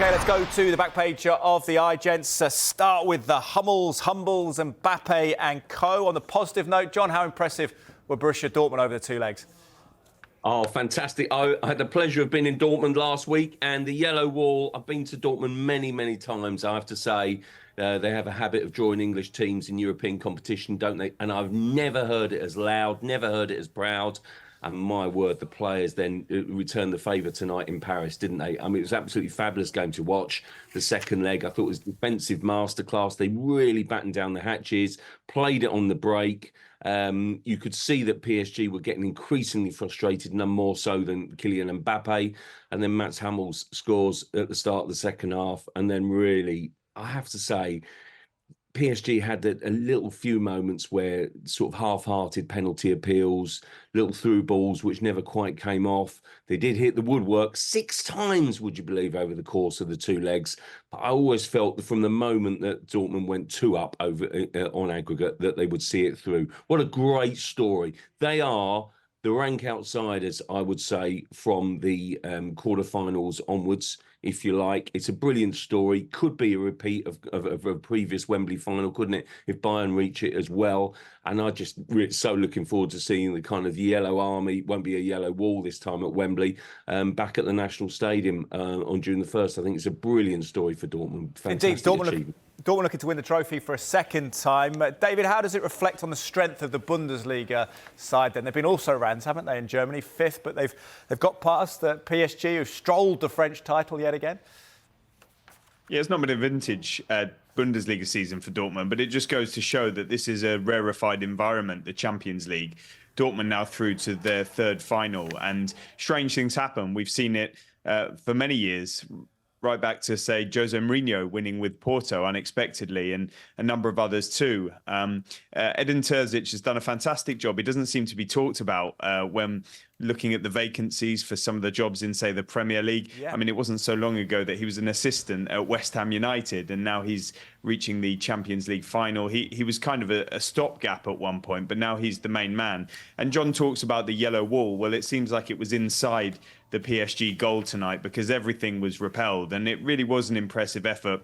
OK, let's go to the back page of the eye, gents. Start with the Humbles, Mbappe and co. On the positive note, John, how impressive were Borussia Dortmund over the two legs? Oh, fantastic. I had the pleasure of being in Dortmund last week, and the yellow wall, I've been to Dortmund many, many times, I have to say. They have a habit of drawing English teams in European competition, don't they? And I've never heard it as loud, never heard it as proud. And my word, the players then returned the favour tonight in Paris, didn't they? I mean, it was an absolutely fabulous game to watch. The second leg, I thought, was defensive masterclass. They really battened down the hatches, played it on the break. You could see that PSG were getting increasingly frustrated, none more so than Kylian Mbappe. And then Mats Hummels scores at the start of the second half. And then really, I have to say, PSG had a little few moments where sort of half-hearted penalty appeals, little through balls which never quite came off. They did hit the woodwork 6 times, would you believe, over the course of the two legs. But I always felt that from the moment that Dortmund went 2 up over on aggregate that they would see it through. What a great story. They are the rank outsiders, I would say, from the quarterfinals onwards, if you like. It's a brilliant story. Could be a repeat of a previous Wembley final, couldn't it, if Bayern reach it as well? And I just so looking forward to seeing the kind of yellow army, won't be a yellow wall this time at Wembley, back at the National Stadium on June the 1st. I think it's a brilliant story for Dortmund. Fantastic achievement. Dortmund looking to win the trophy for a second time. David, how does it reflect on the strength of the Bundesliga side then? They've been also ranked, haven't they, in Germany, 5th, but they've got past the PSG, who've strolled the French title yet again. Yeah, it's not been a vintage Bundesliga season for Dortmund, but it just goes to show that this is a rarefied environment, the Champions League. Dortmund now through to their 3rd final, and strange things happen. We've seen it for many years, right back to, say, Jose Mourinho winning with Porto unexpectedly, and a number of others too. Edin Terzic has done a fantastic job. He doesn't seem to be talked about when looking at the vacancies for some of the jobs in, say, the Premier League. Yeah. I mean, it wasn't so long ago that he was an assistant at West Ham United, and now he's reaching the Champions League final. He was kind of a stopgap at one point, but now he's the main man. And John talks about the yellow wall. Well, it seems like it was inside the PSG goal tonight because everything was repelled, and it really was an impressive effort.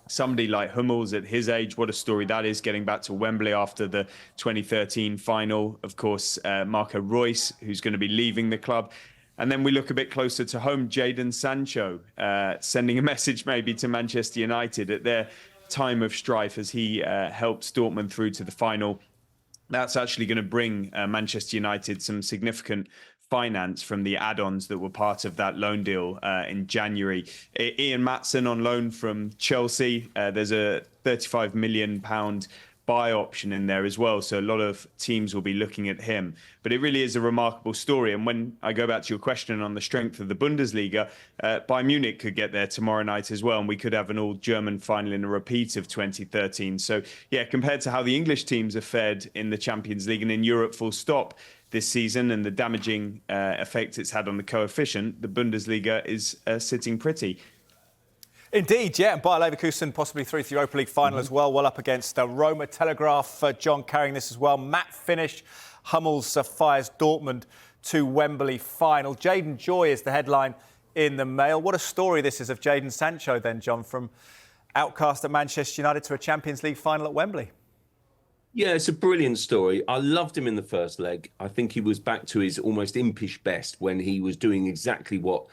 Somebody like Hummels at his age, what a story that is, getting back to Wembley after the 2013 final. Of course, Marco Reus, who's going to be leaving the club. And then we look a bit closer to home, Jadon Sancho, sending a message maybe to Manchester United at their time of strife as he helps Dortmund through to the final. That's actually going to bring Manchester United some significant finance from the add-ons that were part of that loan deal in January. Ian Maatsen on loan from Chelsea. There's a £35 million buy option in there as well. So a lot of teams will be looking at him. But it really is a remarkable story. And when I go back to your question on the strength of the Bundesliga, Bayern Munich could get there tomorrow night as well. And we could have an all-German final in a repeat of 2013. So, yeah, compared to how the English teams have fared in the Champions League and in Europe full stop this season and the damaging effect it's had on the coefficient, the Bundesliga is sitting pretty. Indeed, yeah, and Bayer Leverkusen possibly through to the Europa League final as well, well up against Roma. Telegraph, John carrying this as well. Matt finish, Hummels fires Dortmund to Wembley final. Jadon Joy is the headline in the Mail. What a story this is of Jadon Sancho then, John, from outcast at Manchester United to a Champions League final at Wembley. Yeah, it's a brilliant story. I loved him in the first leg. I think he was back to his almost impish best when he was doing exactly what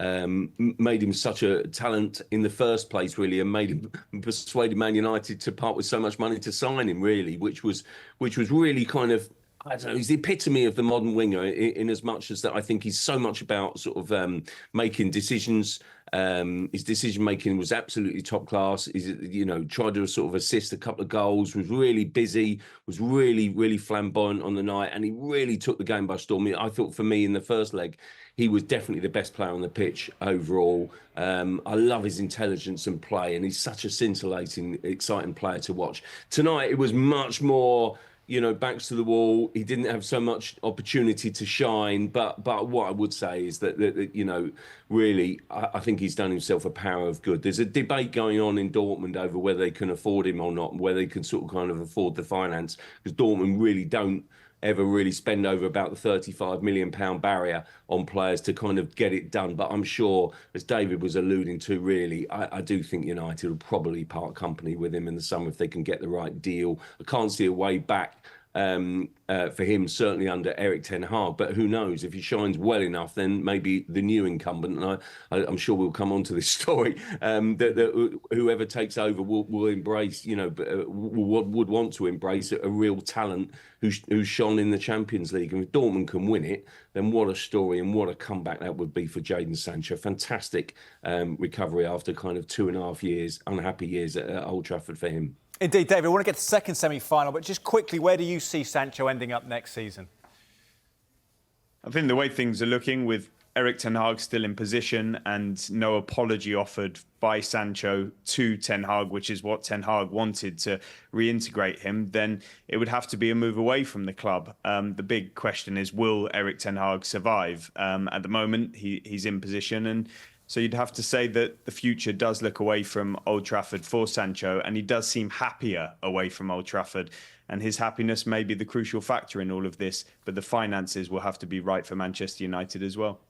made him such a talent in the first place, really, and made him persuaded Man United to part with so much money to sign him, really, which was really kind of, I don't know, he's the epitome of the modern winger in as much as that I think he's so much about sort of making decisions. His decision making was absolutely top class. He's, tried to sort of assist a couple of goals, was really busy, was really flamboyant on the night, and he really took the game by storm. I thought for me in the first leg, he was definitely the best player on the pitch overall. I love his intelligence and play, and he's such a scintillating, exciting player to watch. Tonight, it was much more, backs to the wall. He didn't have so much opportunity to shine. But what I would say is that really, I think he's done himself a power of good. There's a debate going on in Dortmund over whether they can afford him or not, whether they can sort of kind of afford the finance, because Dortmund really don't ever really spend over about the £35 million barrier on players to kind of get it done. But I'm sure, as David was alluding to, really, I do think United will probably part company with him in the summer if they can get the right deal. I can't see a way back for him, certainly under Erik Ten Hag. But who knows? If he shines well enough, then maybe the new incumbent, and I'm sure we'll come on to this story, that whoever takes over will embrace, would want to embrace a real talent who's shone in the Champions League. And if Dortmund can win it, then what a story and what a comeback that would be for Jadon Sancho. Fantastic recovery after kind of 2.5 years, unhappy years at Old Trafford for him. Indeed, David, I want to get to the second semi-final, but just quickly, where do you see Sancho ending up next season? I think the way things are looking, with Erik Ten Hag still in position and no apology offered by Sancho to Ten Hag, which is what Ten Hag wanted to reintegrate him, then it would have to be a move away from the club. The big question is, will Erik Ten Hag survive? At the moment, he's in position, and so you'd have to say that the future does look away from Old Trafford for Sancho, and he does seem happier away from Old Trafford. And his happiness may be the crucial factor in all of this, but the finances will have to be right for Manchester United as well.